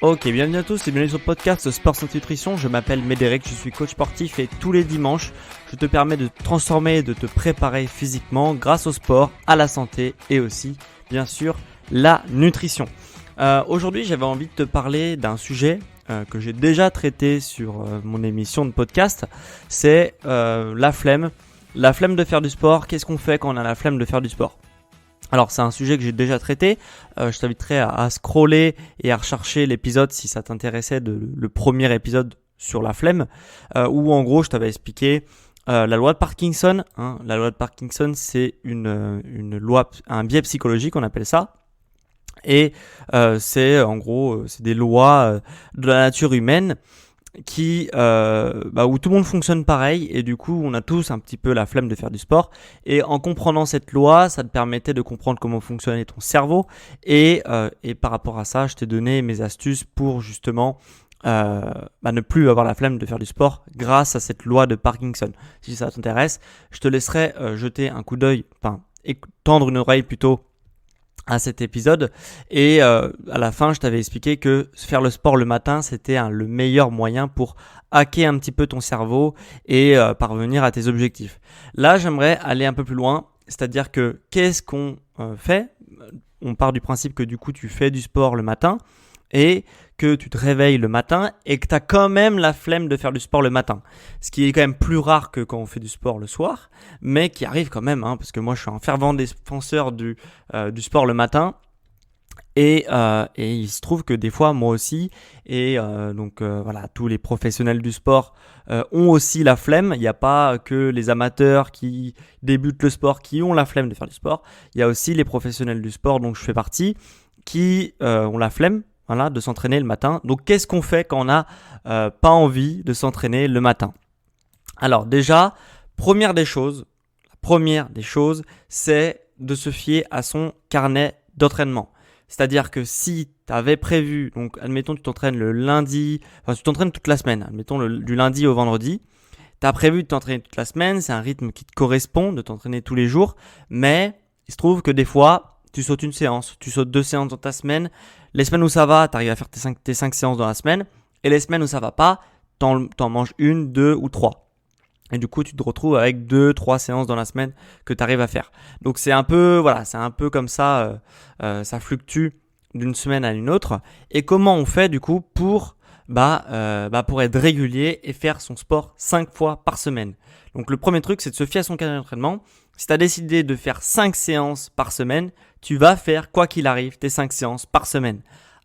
Ok, bienvenue à tous et bienvenue sur le podcast Sport Santé Nutrition. Je m'appelle Médéric, je suis coach sportif et tous les dimanches, je te permets de te transformer et de te préparer physiquement grâce au sport, à la santé et aussi, bien sûr, la nutrition. Aujourd'hui, j'avais envie de te parler d'un sujet que j'ai déjà traité sur mon émission de podcast. C'est la flemme de faire du sport. Qu'est-ce qu'on fait quand on a la flemme de faire du sport ? Alors c'est un sujet que j'ai déjà traité, je t'inviterai à scroller et à rechercher l'épisode si ça t'intéressait, le premier épisode sur la flemme, où en gros je t'avais expliqué la loi de Parkinson. La loi de Parkinson, c'est une loi, un biais psychologique on appelle ça, et c'est en gros c'est des lois de la nature humaine qui où tout le monde fonctionne pareil et du coup on a tous un petit peu la flemme de faire du sport, et en comprenant cette loi ça te permettait de comprendre comment fonctionnait ton cerveau et par rapport à ça je t'ai donné mes astuces pour justement ne plus avoir la flemme de faire du sport grâce à cette loi de Parkinson. Si ça t'intéresse, je te laisserai jeter un coup d'œil, tendre une oreille plutôt à cet épisode, et à la fin je t'avais expliqué que faire le sport le matin c'était le meilleur moyen pour hacker un petit peu ton cerveau et parvenir à tes objectifs. Là j'aimerais aller un peu plus loin, c'est-à-dire que qu'est-ce qu'on fait ? On part du principe que du coup tu fais du sport le matin et que tu te réveilles le matin et que tu as quand même la flemme de faire du sport le matin. Ce qui est quand même plus rare que quand on fait du sport le soir, mais qui arrive quand même, parce que moi je suis un fervent défenseur du sport le matin. Et il se trouve que des fois moi aussi, et voilà, tous les professionnels du sport ont aussi la flemme. Il n'y a pas que les amateurs qui débutent le sport qui ont la flemme de faire du sport. Il y a aussi les professionnels du sport dont je fais partie qui ont la flemme de s'entraîner le matin. Donc qu'est-ce qu'on fait quand on n'a pas envie de s'entraîner le matin ? Alors déjà, la première des choses, c'est de se fier à son carnet d'entraînement. C'est-à-dire que si tu avais prévu, donc admettons tu t'entraînes le lundi, tu t'entraînes toute la semaine, admettons du lundi au vendredi, tu as prévu de t'entraîner toute la semaine, c'est un rythme qui te correspond de t'entraîner tous les jours, mais il se trouve que des fois, tu sautes une séance, tu sautes 2 séances dans ta semaine. Les semaines où ça va, tu arrives à faire tes 5 séances dans la semaine, et les semaines où ça va pas, t'en manges 1, 2 ou 3. Et du coup, tu te retrouves avec 2, 3 séances dans la semaine que tu arrives à faire. Donc c'est un peu comme ça, ça fluctue d'une semaine à une autre. Et comment on fait du coup pour être régulier et faire son sport 5 fois par semaine ? Donc le premier truc, c'est de se fier à son calendrier d'entraînement. Si tu as décidé de faire 5 séances par semaine, tu vas faire quoi qu'il arrive tes 5 séances par semaine.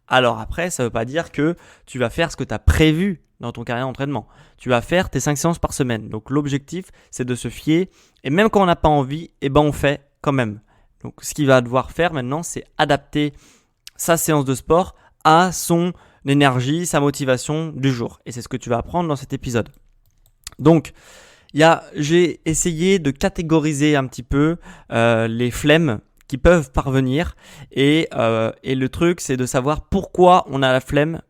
Alors après, ça ne veut pas dire que tu vas faire ce que tu as prévu dans ton carrière d'entraînement. Tu vas faire tes 5 séances par semaine. Donc l'objectif, c'est de se fier. Et même quand on n'a pas envie, on fait quand même. Donc ce qu'il va devoir faire maintenant, c'est adapter sa séance de sport à son énergie, sa motivation du jour. Et c'est ce que tu vas apprendre dans cet épisode. Donc, j'ai essayé de catégoriser un petit peu les flemmes qui peuvent parvenir. Et le truc, c'est de savoir pourquoi on a la flemme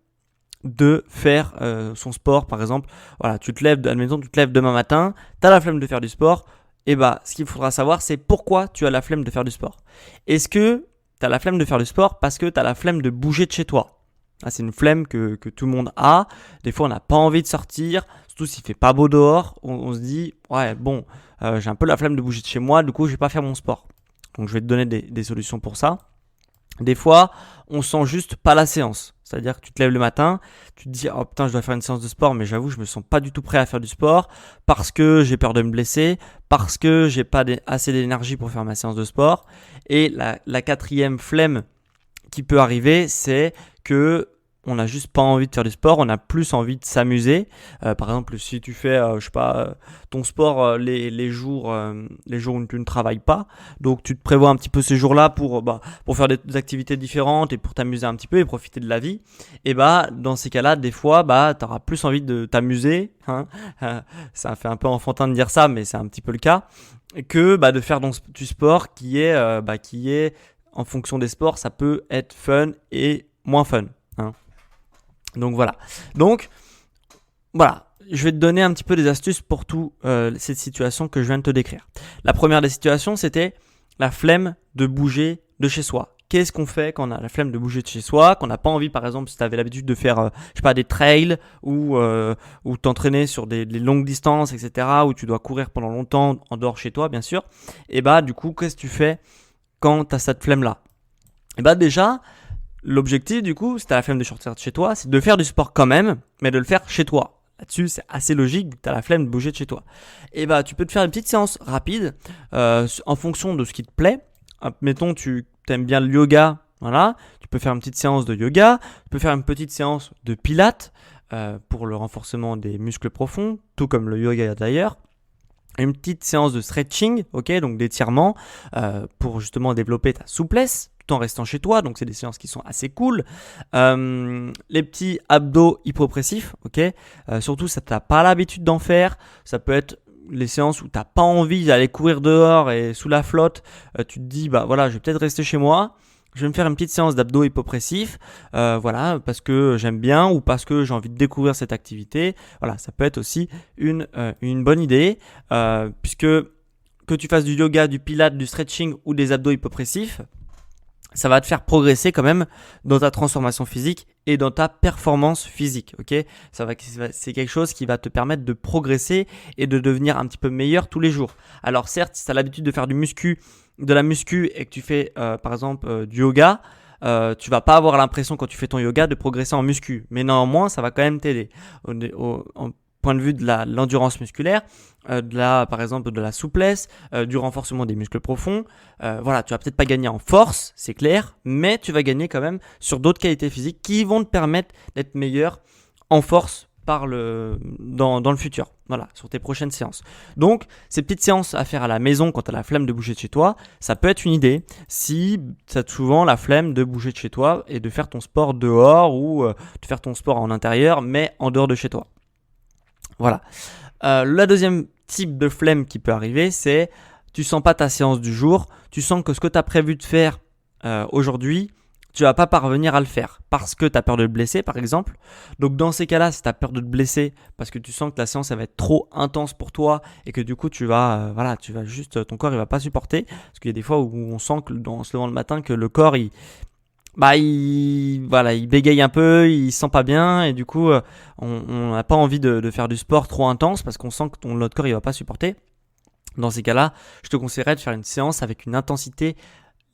de faire son sport. Par exemple, voilà, admettons, tu te lèves demain matin, tu as la flemme de faire du sport. Et ce qu'il faudra savoir, c'est pourquoi tu as la flemme de faire du sport. Est-ce que tu as la flemme de faire du sport parce que tu as la flemme de bouger de chez toi ? C'est une flemme que tout le monde a. Des fois, on n'a pas envie de sortir, surtout s'il fait pas beau dehors. On se dit, j'ai un peu la flemme de bouger de chez moi, du coup, je vais pas faire mon sport. Donc, je vais te donner des solutions pour ça. Des fois, on sent juste pas la séance. C'est-à-dire que tu te lèves le matin, tu te dis « Oh putain, je dois faire une séance de sport, mais j'avoue, je me sens pas du tout prêt à faire du sport parce que j'ai peur de me blesser, parce que j'ai pas assez d'énergie pour faire ma séance de sport. » Et la quatrième flemme qui peut arriver, c'est que on n'a juste pas envie de faire du sport, on a plus envie de s'amuser. Par exemple, si tu fais, ton sport les jours où tu ne travailles pas, donc tu te prévois un petit peu ces jours-là pour faire des activités différentes et pour t'amuser un petit peu et profiter de la vie. Et dans ces cas-là, des fois, tu auras plus envie de t'amuser. Ça fait un peu enfantin de dire ça, mais c'est un petit peu le cas, que de faire du sport qui est en fonction des sports, ça peut être fun et moins fun. Donc voilà. Je vais te donner un petit peu des astuces pour toutes ces situations que je viens de te décrire. La première des situations, c'était la flemme de bouger de chez soi. qu'est-ce qu'on fait quand on a la flemme de bouger de chez soi, qu'on n'a pas envie, par exemple, si tu avais l'habitude de faire, je sais pas, des trails ou t'entraîner sur des longues distances, etc., où tu dois courir pendant longtemps en dehors chez toi, bien sûr. Et bah, du coup, qu'est-ce que tu fais quand tu as cette flemme-là? Et bah, déjà, l'objectif, du coup, si tu as la flemme de sortir de chez toi, c'est de faire du sport quand même, mais de le faire chez toi. Là-dessus, c'est assez logique, tu as la flemme de bouger de chez toi. Et bah, tu peux te faire une petite séance rapide en fonction de ce qui te plaît. Mettons, tu aimes bien le yoga, voilà. Tu peux faire une petite séance de yoga. Tu peux faire une petite séance de pilates pour le renforcement des muscles profonds, tout comme le yoga d'ailleurs. Une petite séance de stretching, ok, donc d'étirement pour justement développer ta souplesse tout en restant chez toi. Donc c'est des séances qui sont assez cool. Les petits abdos hypopressifs, ok. Surtout si tu n'as pas l'habitude d'en faire, ça peut être les séances où tu n'as pas envie d'aller courir dehors et sous la flotte. Tu te dis bah voilà, je vais peut-être rester chez moi. Je vais me faire une petite séance d'abdos hypopressifs, voilà, parce que j'aime bien ou parce que j'ai envie de découvrir cette activité. Voilà, ça peut être aussi une bonne idée, puisque que tu fasses du yoga, du pilates, du stretching ou des abdos hypopressifs, ça va te faire progresser quand même dans ta transformation physique et dans ta performance physique, ok ? C'est quelque chose qui va te permettre de progresser et de devenir un petit peu meilleur tous les jours. Alors certes, si tu as l'habitude de faire de la muscu et que tu fais par exemple du yoga, tu vas pas avoir l'impression quand tu fais ton yoga de progresser en muscu, mais néanmoins ça va quand même t'aider en point de vue de l'endurance musculaire, par exemple de la souplesse, du renforcement des muscles profonds. Voilà, tu vas peut-être pas gagner en force, c'est clair, mais tu vas gagner quand même sur d'autres qualités physiques qui vont te permettre d'être meilleur en force dans le futur, voilà, sur tes prochaines séances. Donc, ces petites séances à faire à la maison quand tu as la flemme de bouger de chez toi, ça peut être une idée si tu as souvent la flemme de bouger de chez toi et de faire ton sport dehors ou de faire ton sport en intérieur, mais en dehors de chez toi. Voilà. La deuxième type de flemme qui peut arriver, c'est tu sens pas ta séance du jour, tu sens que ce que tu as prévu de faire aujourd'hui, tu vas pas parvenir à le faire parce que tu as peur de te blesser par exemple. Donc dans ces cas-là, si tu as peur de te blesser parce que tu sens que la séance elle va être trop intense pour toi et que du coup tu vas juste ton corps il va pas supporter, parce qu'il y a des fois où on sent que en se levant le matin que le corps il bégaye un peu, il se sent pas bien et du coup on n'a pas envie de faire du sport trop intense parce qu'on sent que notre corps il va pas supporter. Dans ces cas-là, je te conseillerais de faire une séance avec une intensité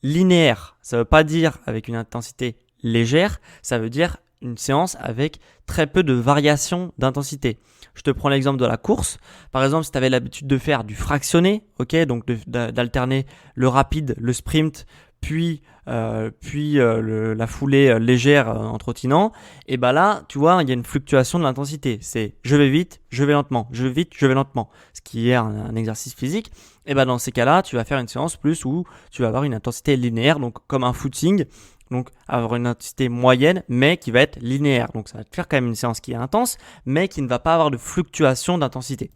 linéaire. Ça veut pas dire avec une intensité légère, ça veut dire une séance avec très peu de variation d'intensité. Je te prends l'exemple de la course. Par exemple, si tu avais l'habitude de faire du fractionné, ok, donc d'alterner le rapide, le sprint, puis la foulée légère en trottinant, et bah là, tu vois, il y a une fluctuation de l'intensité. C'est je vais vite, je vais lentement, je vais vite, je vais lentement, ce qui est un exercice physique. Et bah dans ces cas-là, tu vas faire une séance plus où tu vas avoir une intensité linéaire, donc comme un footing, donc avoir une intensité moyenne, mais qui va être linéaire. Donc ça va te faire quand même une séance qui est intense, mais qui ne va pas avoir de fluctuation d'intensité.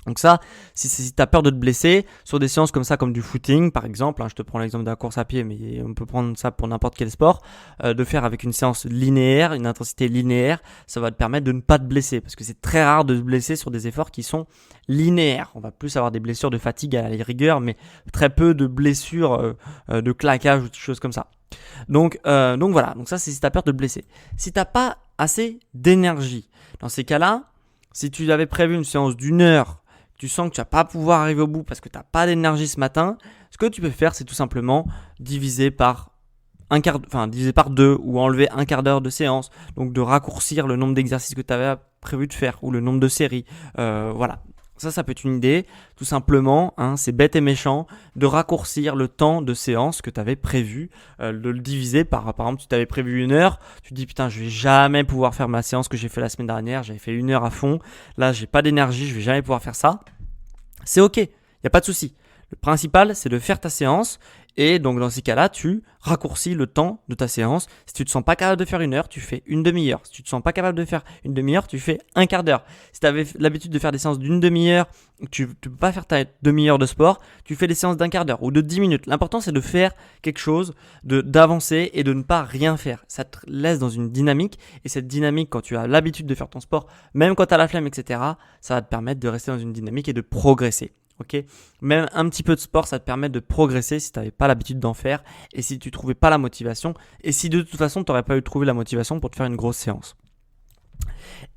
Donc ça, si tu as peur de te blesser, sur des séances comme ça, comme du footing par exemple, je te prends l'exemple de la course à pied, mais on peut prendre ça pour n'importe quel sport, de faire avec une séance linéaire, une intensité linéaire, ça va te permettre de ne pas te blesser, parce que c'est très rare de se blesser sur des efforts qui sont linéaires. On va plus avoir des blessures de fatigue à la rigueur, mais très peu de blessures de claquage ou des choses comme ça. Donc voilà, donc ça c'est si tu as peur de te blesser. Si tu n'as pas assez d'énergie, dans ces cas-là, si tu avais prévu une séance d'1 heure, tu sens que tu vas pas pouvoir arriver au bout parce que tu n'as pas d'énergie ce matin, ce que tu peux faire, c'est tout simplement diviser par 2 ou enlever un quart d'heure de séance, donc de raccourcir le nombre d'exercices que tu avais prévu de faire ou le nombre de séries. Voilà. Ça peut être une idée, tout simplement, c'est bête et méchant, de raccourcir le temps de séance que tu avais prévu, de le diviser par exemple, si tu avais prévu 1 heure, tu te dis putain, je vais jamais pouvoir faire ma séance que j'ai fait la semaine dernière, j'avais fait 1 heure à fond, là j'ai pas d'énergie, je vais jamais pouvoir faire ça. C'est ok, il n'y a pas de souci. Le principal, c'est de faire ta séance et donc dans ces cas-là, tu raccourcis le temps de ta séance. Si tu te sens pas capable de faire 1 heure, tu fais une demi-heure. Si tu te sens pas capable de faire une demi-heure, tu fais un quart d'heure. Si tu avais l'habitude de faire des séances d'une demi-heure, tu peux pas faire ta demi-heure de sport, tu fais des séances d'un quart d'heure ou de 10 minutes. L'important, c'est de faire quelque chose, d'avancer et de ne pas rien faire. Ça te laisse dans une dynamique et cette dynamique, quand tu as l'habitude de faire ton sport, même quand tu as la flemme, etc., ça va te permettre de rester dans une dynamique et de progresser. Ok, même un petit peu de sport, ça te permet de progresser si tu n'avais pas l'habitude d'en faire et si tu trouvais pas la motivation et si de toute façon tu n'aurais pas eu trouvé la motivation pour te faire une grosse séance.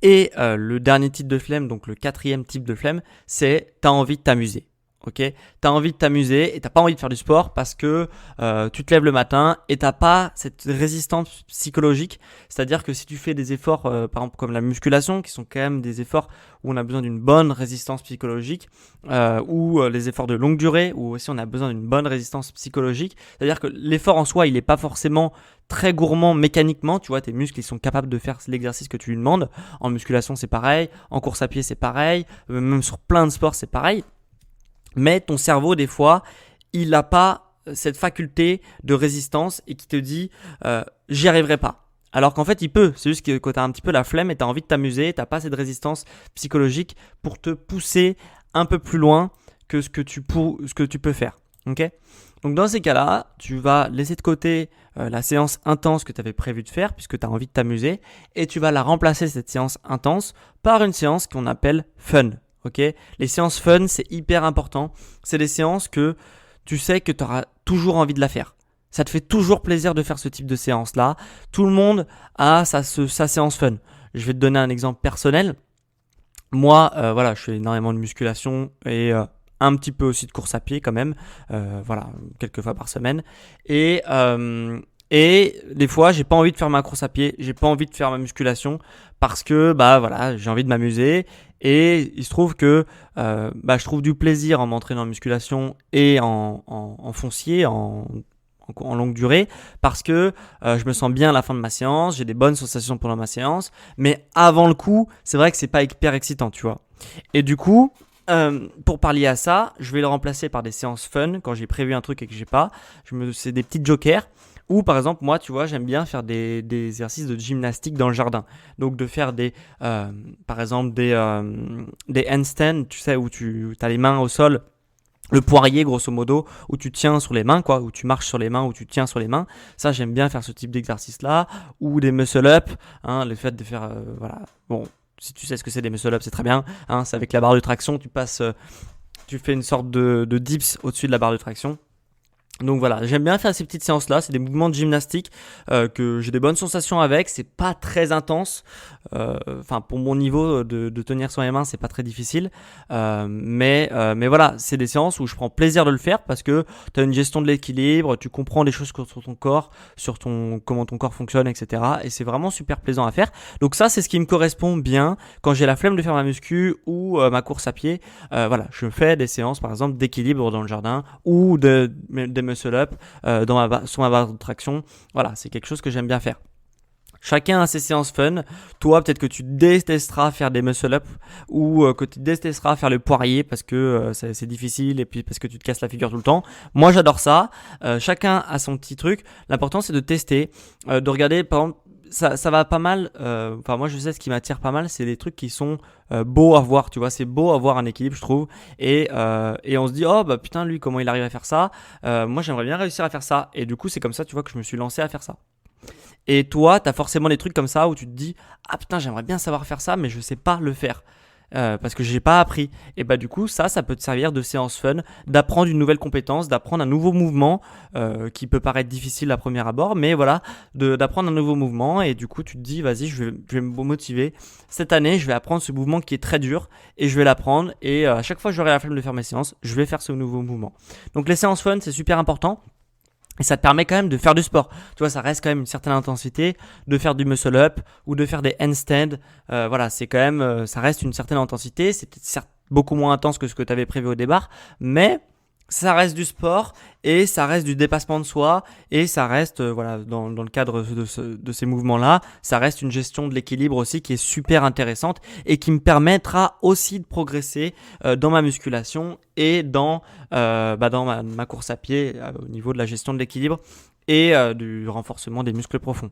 Et le dernier type de flemme, donc le quatrième type de flemme, c'est tu as envie de t'amuser. Ok, t'as envie de t'amuser et t'as pas envie de faire du sport parce que tu te lèves le matin et t'as pas cette résistance psychologique. C'est-à-dire que si tu fais des efforts, par exemple comme la musculation, qui sont quand même des efforts où on a besoin d'une bonne résistance psychologique, ou les efforts de longue durée, où aussi on a besoin d'une bonne résistance psychologique. C'est-à-dire que l'effort en soi, il est pas forcément très gourmand mécaniquement. Tu vois, tes muscles, ils sont capables de faire l'exercice que tu lui demandes. En musculation, c'est pareil. En course à pied, c'est pareil. Même sur plein de sports, c'est pareil. Mais ton cerveau, des fois, il n'a pas cette faculté de résistance et qui te dit j'y arriverai pas. Alors qu'en fait, il peut. C'est juste que quand tu as un petit peu la flemme et tu as envie de t'amuser, tu n'as pas cette résistance psychologique pour te pousser un peu plus loin que ce que tu peux faire. Okay, donc dans ces cas-là, tu vas laisser de côté la séance intense que tu avais prévu de faire puisque tu as envie de t'amuser et tu vas la remplacer, cette séance intense, par une séance qu'on appelle fun. Okay, les séances fun, c'est hyper important. C'est des séances que tu sais que tu auras toujours envie de la faire. Ça te fait toujours plaisir de faire ce type de séance-là. Tout le monde a sa séance fun. Je vais te donner un exemple personnel. Moi, voilà, je fais énormément de musculation et un petit peu aussi de course à pied quand même. Voilà, quelques fois par semaine. Et des fois, j'ai pas envie de faire ma course à pied, j'ai pas envie de faire ma musculation parce que bah voilà, j'ai envie de m'amuser. Et il se trouve que je trouve du plaisir en m'entraînant en musculation et en foncier, en longue durée, parce que je me sens bien à la fin de ma séance, j'ai des bonnes sensations pendant ma séance, mais avant le coup, c'est vrai que c'est pas hyper excitant, tu vois. Et du coup, pour pallier à ça, je vais le remplacer par des séances fun quand j'ai prévu un truc et que j'ai pas. C'est des petits jokers. Ou par exemple, moi, tu vois, j'aime bien faire des exercices de gymnastique dans le jardin. Donc de faire par exemple des handstands, tu sais, où tu as les mains au sol. Le poirier, grosso modo, où tu tiens sur les mains, quoi, où tu marches sur les mains, où tu tiens sur les mains. Ça, j'aime bien faire ce type d'exercice-là. Ou des muscle-up, hein, le fait de faire, voilà. Bon, si tu sais ce que c'est des muscle-up, c'est très bien. Hein, c'est avec la barre de traction, tu fais une sorte de dips au-dessus de la barre de traction. Donc voilà, j'aime bien faire ces petites séances-là. C'est des mouvements de gymnastique que j'ai des bonnes sensations avec. C'est pas très intense. Enfin, pour mon niveau de tenir sur les mains, c'est pas très difficile. Mais voilà, c'est des séances où je prends plaisir de le faire parce que tu as une gestion de l'équilibre, tu comprends des choses sur ton corps, sur comment ton corps fonctionne, etc. Et c'est vraiment super plaisant à faire. Donc ça, c'est ce qui me correspond bien quand j'ai la flemme de faire ma muscu ou ma course à pied. Voilà, je fais des séances, par exemple, d'équilibre dans le jardin ou des muscle-up sur ma barre de traction. Voilà, c'est quelque chose que j'aime bien faire. Chacun a ses séances fun. Toi, peut-être que tu détesteras faire des muscle-up ou que tu détesteras faire le poirier parce que c'est difficile et puis parce que tu te casses la figure tout le temps. Moi, j'adore ça. Chacun a son petit truc. L'important, c'est de tester, de regarder, par exemple, ça va pas mal. Enfin, moi, je sais ce qui m'attire pas mal, c'est des trucs qui sont beaux à voir. Tu vois, c'est beau à voir un équilibre, je trouve. Et on se dit, oh bah putain, lui, comment il arrive à faire ça. Moi, j'aimerais bien réussir à faire ça. Et du coup, c'est comme ça, tu vois, que je me suis lancé à faire ça. Et toi, tu as forcément des trucs comme ça où tu te dis, ah putain, j'aimerais bien savoir faire ça, mais je sais pas le faire. Parce que j'ai pas appris. Et bah du coup, ça peut te servir de séance fun, d'apprendre une nouvelle compétence, d'apprendre un nouveau mouvement qui peut paraître difficile à premier abord, mais voilà, d'apprendre un nouveau mouvement. Et du coup, tu te dis, vas-y, je vais me motiver. Cette année, je vais apprendre ce mouvement qui est très dur et je vais l'apprendre. Et à chaque fois que j'aurai la flemme de faire mes séances, je vais faire ce nouveau mouvement. Donc les séances fun, c'est super important. Et ça te permet quand même de faire du sport. Tu vois, ça reste quand même une certaine intensité, de faire du muscle-up ou de faire des handstands. Voilà, c'est quand même, ça reste une certaine intensité. C'est certes beaucoup moins intense que ce que tu avais prévu au départ, mais ça reste du sport et ça reste du dépassement de soi et ça reste, voilà, dans le cadre de ces mouvements-là, ça reste une gestion de l'équilibre aussi qui est super intéressante et qui me permettra aussi de progresser dans ma musculation et dans ma course à pied au niveau de la gestion de l'équilibre et du renforcement des muscles profonds.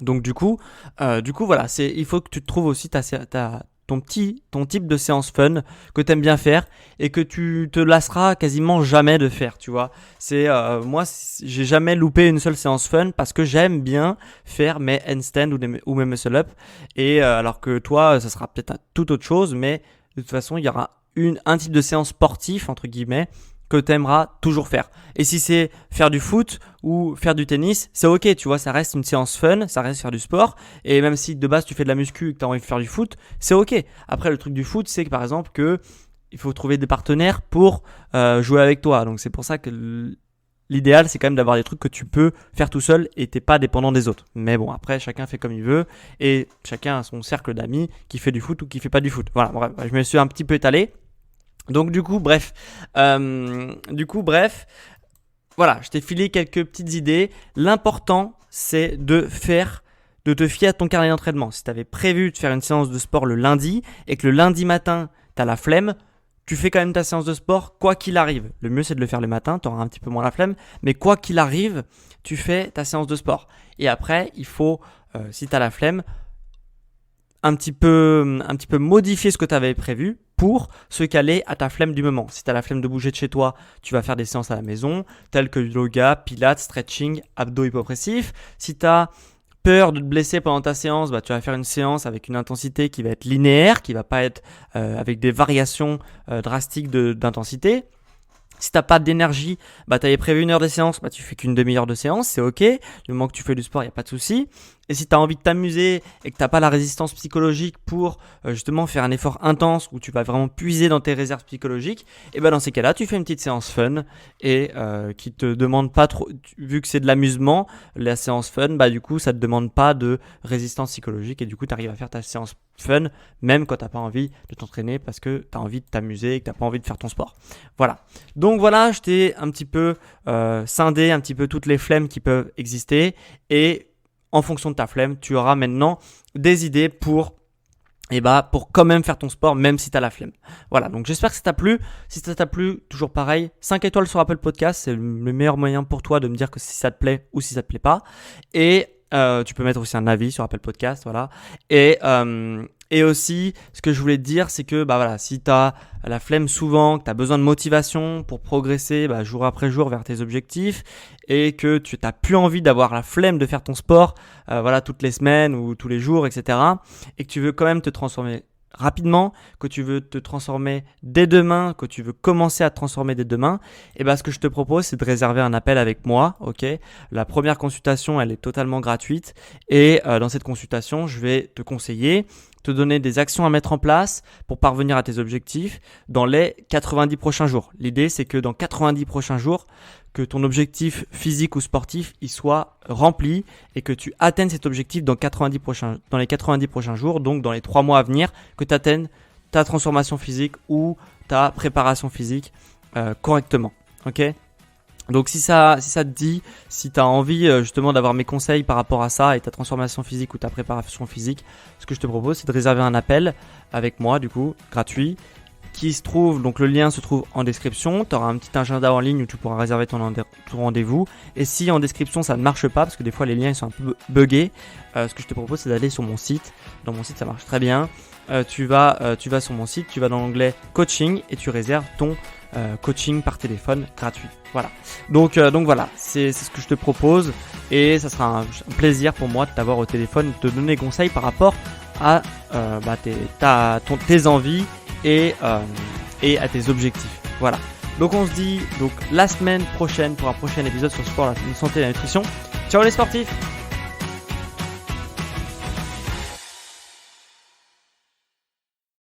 Donc du coup voilà, il faut que tu te trouves aussi ton type de séance fun que tu aimes bien faire et que tu te lasseras quasiment jamais de faire, tu vois. Moi, j'ai jamais loupé une seule séance fun parce que j'aime bien faire mes handstands ou mes muscle-up. Et alors que toi, ça sera peut-être toute autre chose, mais de toute façon, il y aura un type de séance sportif, entre guillemets, que tu aimeras toujours faire. Et si c'est faire du foot ou faire du tennis, c'est ok, tu vois, ça reste une séance fun, ça reste faire du sport. Et même si de base tu fais de la muscu et que tu as envie de faire du foot, c'est ok. Après, le truc du foot, c'est que par exemple il faut trouver des partenaires pour jouer avec toi. Donc c'est pour ça que l'idéal, c'est quand même d'avoir des trucs que tu peux faire tout seul et t'es pas dépendant des autres. Mais bon, après, chacun fait comme il veut et chacun a son cercle d'amis qui fait du foot ou qui fait pas du foot. Voilà, bref, je me suis un petit peu étalé. Donc du coup, bref, voilà, je t'ai filé quelques petites idées. L'important, c'est de te fier à ton carnet d'entraînement. Si tu avais prévu de faire une séance de sport le lundi et que le lundi matin, tu as la flemme, tu fais quand même ta séance de sport quoi qu'il arrive. Le mieux, c'est de le faire le matin, tu auras un petit peu moins la flemme, mais quoi qu'il arrive, tu fais ta séance de sport. Et après, il faut, si tu as la flemme, un petit peu modifier ce que tu avais prévu pour se caler à ta flemme du moment. Si tu as la flemme de bouger de chez toi, tu vas faire des séances à la maison, telles que yoga, pilates, stretching, abdos hypopressifs. Si tu as peur de te blesser pendant ta séance, tu vas faire une séance avec une intensité qui va être linéaire, qui va pas être avec des variations drastiques d'intensité. Si t'as pas d'énergie, t'avais prévu 1 heure de séance, tu fais qu'une demi-heure de séance, c'est ok. Du moment que tu fais du sport, il n'y a pas de souci. Et si tu as envie de t'amuser et que tu n'as pas la résistance psychologique pour justement faire un effort intense où tu vas vraiment puiser dans tes réserves psychologiques, et dans ces cas-là, tu fais une petite séance fun et qui te demande pas trop, vu que c'est de l'amusement, la séance fun, du coup, ça te demande pas de résistance psychologique et du coup, tu arrives à faire ta séance fun même quand tu n'as pas envie de t'entraîner parce que tu as envie de t'amuser et que tu n'as pas envie de faire ton sport. Voilà. Donc voilà, je t'ai un petit peu scindé un petit peu toutes les flemmes qui peuvent exister et en fonction de ta flemme, tu auras maintenant des idées pour quand même faire ton sport, même si tu as la flemme. Voilà, donc j'espère que ça t'a plu. Si ça t'a plu, toujours pareil, 5 étoiles sur Apple Podcast, c'est le meilleur moyen pour toi de me dire que si ça te plaît ou si ça te plaît pas. Et tu peux mettre aussi un avis sur Apple Podcast, voilà. Et aussi, ce que je voulais te dire, c'est que si tu as la flemme souvent, que tu as besoin de motivation pour progresser jour après jour vers tes objectifs et que tu n'as plus envie d'avoir la flemme de faire ton sport toutes les semaines ou tous les jours, etc. et que tu veux quand même te transformer rapidement, que tu veux te transformer dès demain, que tu veux commencer à te transformer dès demain, ce que je te propose, c'est de réserver un appel avec moi, ok ? La première consultation, elle est totalement gratuite et dans cette consultation, je vais te conseiller, te donner des actions à mettre en place pour parvenir à tes objectifs dans les 90 prochains jours. L'idée, c'est que dans 90 prochains jours, que ton objectif physique ou sportif il soit rempli et que tu atteignes cet objectif dans les 90 prochains jours, donc dans les 3 mois à venir, que tu atteignes ta transformation physique ou ta préparation physique correctement. Ok ? Donc si ça te dit, si tu as envie justement d'avoir mes conseils par rapport à ça et ta transformation physique ou ta préparation physique, ce que je te propose, c'est de réserver un appel avec moi, du coup, gratuit, qui se trouve, donc le lien se trouve en description. Tu auras un petit agenda en ligne où tu pourras réserver ton rendez-vous. Et si en description ça ne marche pas, parce que des fois les liens ils sont un peu buggés, ce que je te propose c'est d'aller sur mon site. Dans mon site ça marche très bien. Tu vas sur mon site, tu vas dans l'onglet coaching et tu réserves ton coaching par téléphone gratuit. Voilà. Donc voilà, c'est ce que je te propose et ça sera un plaisir pour moi de t'avoir au téléphone, de te donner des conseils par rapport à tes envies et à tes objectifs. Voilà. Donc on se dit la semaine prochaine pour un prochain épisode sur le sport, la santé et la nutrition. Ciao les sportifs!